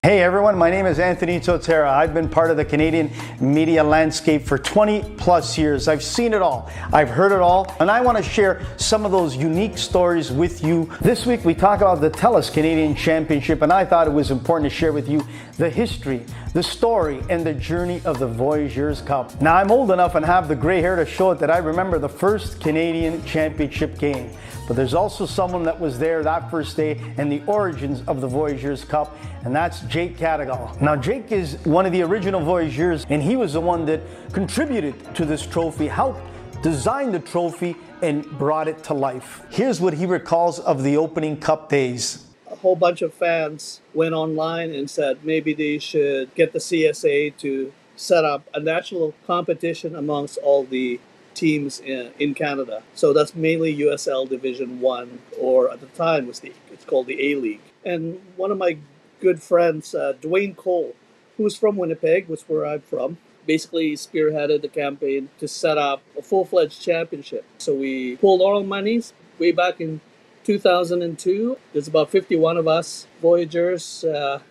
Hey everyone, my name is Anthony Totera. I've been part of the Canadian media landscape for 20 plus years. I've seen it all, I've heard it all, and I want to share some of those unique stories with you. This week we talk about the TELUS Canadian Championship, and I thought it was important to share with you the history, the story, and the journey of the Voyageurs Cup. Now I'm old enough and have the gray hair to show it that I remember the first Canadian Championship game. But there's also someone that was there that first day and the origins of the Voyageurs Cup, and that's Jake Cadigal. Now Jake is one of the original Voyageurs, and he was the one that contributed to this trophy, helped design the trophy, and brought it to life. Here's what he recalls of the opening cup days. A whole bunch of fans went online and said maybe they should get the CSA to set up a national competition amongst all the teams in Canada. So that's mainly USL Division 1, or at the time it's called the A-League. And one of my good friends, Dwayne Cole, who's from Winnipeg, which is where I'm from, basically spearheaded the campaign to set up a full-fledged championship. So we pulled all our monies way back in 2002. There's about 51 of us, Voyagers,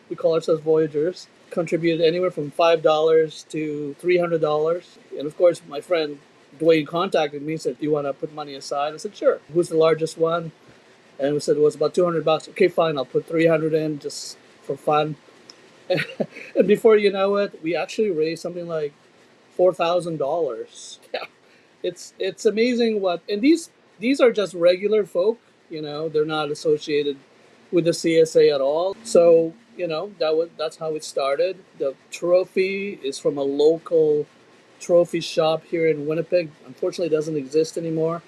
we call ourselves Voyagers, contributed anywhere from $5 to $300. And of course, my friend Dwayne contacted me and said, "Do you want to put money aside?" I said, "Sure." Who's the largest one? And we said it was about $200. Okay, fine, I'll put 300 in just for fun. And before you know it, we actually raised something like $4,000. Yeah, it's amazing what. And these are just regular folk. They're not associated with the CSA at all. So that's how it started. The trophy is from a local trophy shop here in Winnipeg. Unfortunately, it doesn't exist anymore.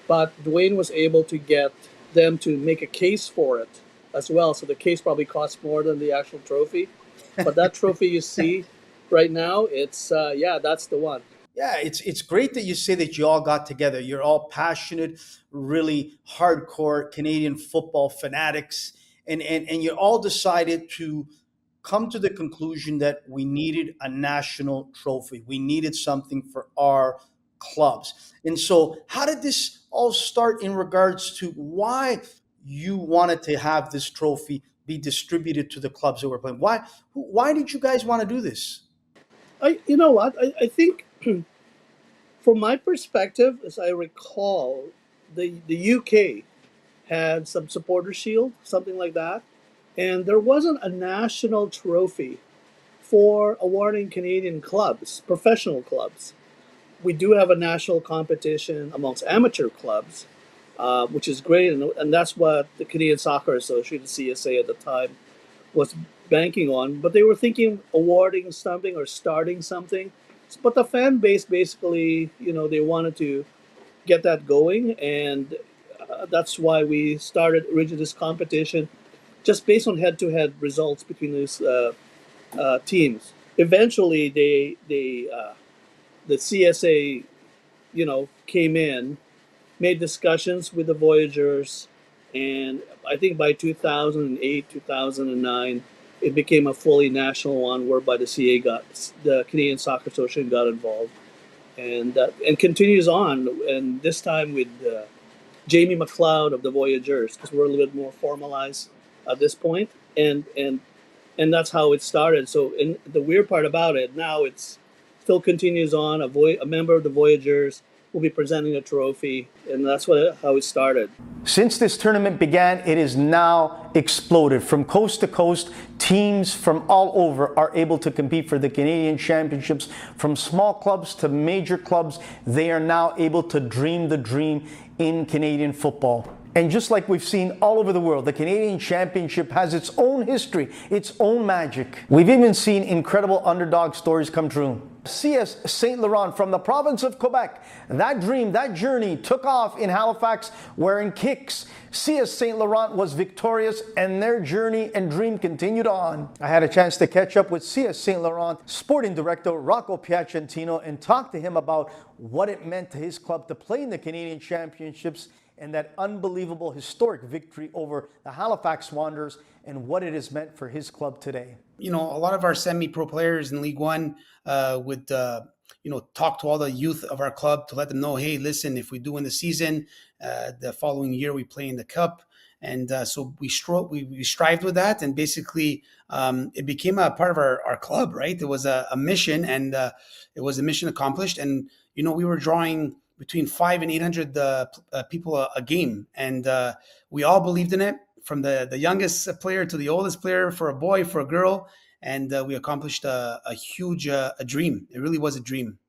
But Dwayne was able to get them to make a case for it as well. So the case probably costs more than the actual trophy. But that trophy you see right now, it's that's the one. Yeah, it's great that you say that you all got together. You're all passionate, really hardcore Canadian football fanatics, and you all decided to come to the conclusion that we needed a national trophy. We needed something for our clubs. And so, how did this all start in regards to why you wanted to have this trophy be distributed to the clubs that were playing? Why did you guys want to do this? You know what? I think from my perspective, as I recall, the UK had some supporter shield, something like that. And there wasn't a national trophy for awarding Canadian clubs, professional clubs. We do have a national competition amongst amateur clubs, which is great. And that's what the Canadian Soccer Association, CSA at the time, was banking on. But they were thinking awarding something or starting something. But the fan base basically, they wanted to get that going. And that's why we started originally this competition just based on head-to-head results between these teams. Eventually, the CSA, came in, made discussions with the Voyagers, and I think by 2008, 2009, it became a fully national one, whereby the Canadian Soccer Association got involved, and continues on, and this time with Jamie McLeod of the Voyagers, because we're a little bit more formalized at this point, and that's how it started. So, and the weird part about it now, it's still continues on. A member of the Voyagers will be presenting a trophy, and that's how it started. Since this tournament began, it is now exploded. From coast to coast, teams from all over are able to compete for the Canadian Championships. From small clubs to major clubs, they are now able to dream the dream in Canadian football. And just like we've seen all over the world, the Canadian Championship has its own history, its own magic. We've even seen incredible underdog stories come true. CS Saint-Laurent from the province of Quebec, that dream, that journey took off in Halifax wearing kicks. CS Saint-Laurent was victorious and their journey and dream continued on. I had a chance to catch up with CS Saint-Laurent sporting director Rocco Piacentino and talk to him about what it meant to his club to play in the Canadian Championships and that unbelievable historic victory over the Halifax Wanderers and what it has meant for his club today. A lot of our semi-pro players in League One would, talk to all the youth of our club to let them know, hey, listen, if we do win the season, the following year we play in the Cup. And so we strived with that, and basically it became a part of our club, right? It was a mission, and it was a mission accomplished. And we were drawing between 500 and 800 people a game, and we all believed in it, from the youngest player to the oldest player, for a boy, for a girl, and we accomplished a huge a dream. It really was a dream.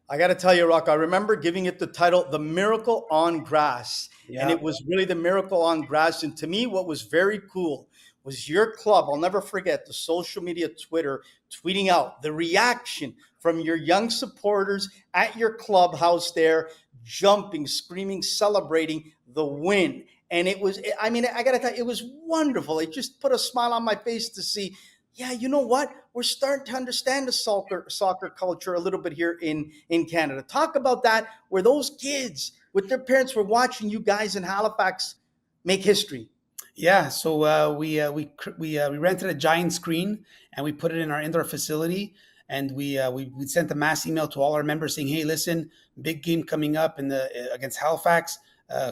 I got to tell you, Rock, I remember giving it the title, The Miracle on Grass. And Yeah. it was really the miracle on grass. And to me, what was very cool was your club. I'll never forget the social media, Twitter, tweeting out the reaction from your young supporters at your clubhouse there, jumping, screaming, celebrating the win. And it was, I mean, I got to tell you, it was wonderful. It just put a smile on my face to see, yeah, you know what? We're starting to understand the soccer culture a little bit here in Canada. Talk about that, where those kids with their parents were watching you guys in Halifax make history. Yeah, so we rented a giant screen, and we put it in our indoor facility, and we sent a mass email to all our members saying, "Hey, listen, big game coming up in the against Halifax.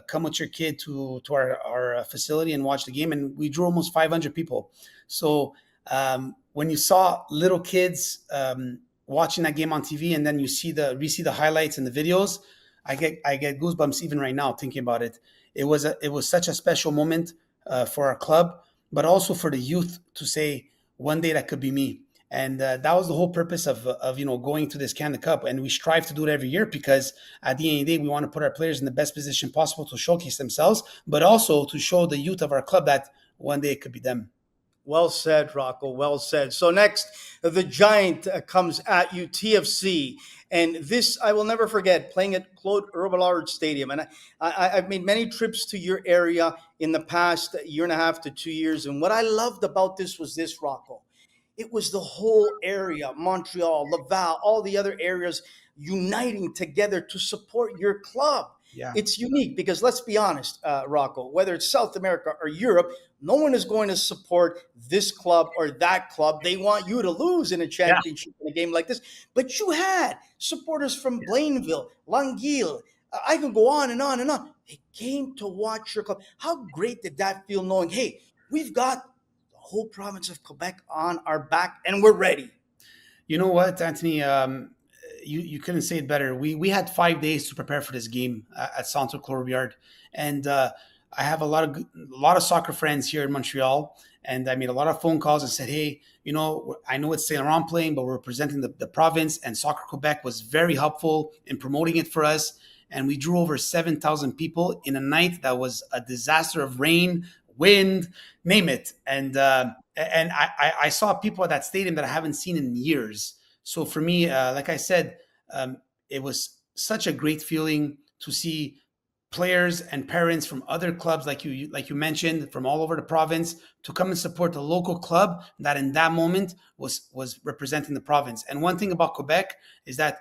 Come with your kid to our facility and watch the game." And we drew almost 500 people. So when you saw little kids watching that game on TV, and then we see the highlights and the videos, I get goosebumps even right now thinking about it. It was such a special moment for our club, but also for the youth to say, one day that could be me. And that was the whole purpose of going to this Canada Cup. And we strive to do it every year, because at the end of the day, we want to put our players in the best position possible to showcase themselves, but also to show the youth of our club that one day it could be them. Well said, Rocco. Well said. So next, the Giant comes at you, TFC. And this, I will never forget, playing at Claude Robillard Stadium. And I've made many trips to your area in the past year and a half to 2 years. And what I loved about this was this, Rocco. It was the whole area, Montreal, Laval, all the other areas uniting together to support your club. Yeah. It's unique because let's be honest, Rocco, whether it's South America or Europe, no one is going to support this club or that club. They want you to lose in a Yeah. championship in a game like this. But you had supporters from Blainville, Longueuil. I can go on and on and on. They came to watch your club. How great did that feel knowing, hey, we've got the whole province of Quebec on our back and we're ready? You know what, Anthony? You couldn't say it better. We had 5 days to prepare for this game at Centre Claude, and I have a lot of soccer friends here in Montreal, and I made a lot of phone calls and said, "Hey, I know it's Saint-Laurent playing, but we're representing the province, and Soccer Quebec was very helpful in promoting it for us." And we drew over 7,000 people in a night that was a disaster of rain, wind, name it. And I saw people at that stadium that I haven't seen in years. So for me, like I said, it was such a great feeling to see players and parents from other clubs, like you mentioned, from all over the province, to come and support the local club that in that moment was representing the province. And one thing about Quebec is that,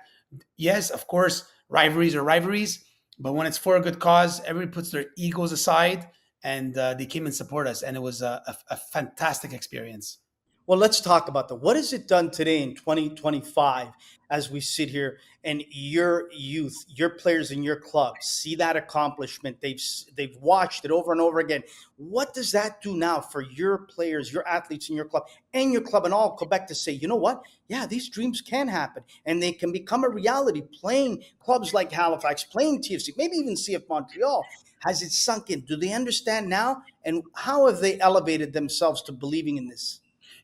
yes, of course, rivalries are rivalries, but when it's for a good cause, everybody puts their egos aside, and they came and support us, and it was a fantastic experience. Well, let's talk about that. What has it done today in 2025 as we sit here and your youth, your players in your club see that accomplishment? They've watched it over and over again. What does that do now for your players, your athletes in your club and all Quebec to say, you know what? Yeah, these dreams can happen and they can become a reality playing clubs like Halifax, playing TFC, maybe even CF Montreal. Has it sunk in? Do they understand now? And how have they elevated themselves to believing in this?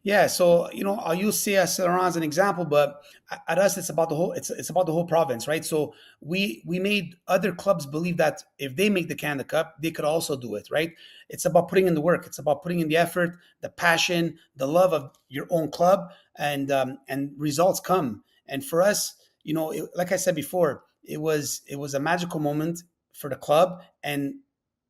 Yeah, so I'll use Saint-Laurent as an example, but at us, it's about the whole. It's about the whole province, right? So we made other clubs believe that if they make the Canada Cup, they could also do it, right? It's about putting in the work. It's about putting in the effort, the passion, the love of your own club, and results come. And for us, like I said before, it was a magical moment for the club. And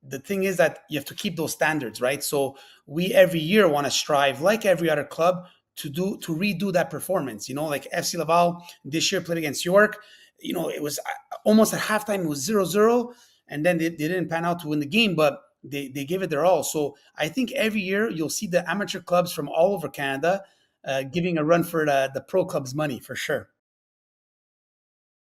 the thing is that you have to keep those standards, right? So we every year want to strive, like every other club, to redo that performance. Like FC Laval this year played against York. It was almost at halftime, it was 0-0, and then they didn't pan out to win the game, but they gave it their all. So I think every year you'll see the amateur clubs from all over Canada giving a run for the pro clubs money, for sure.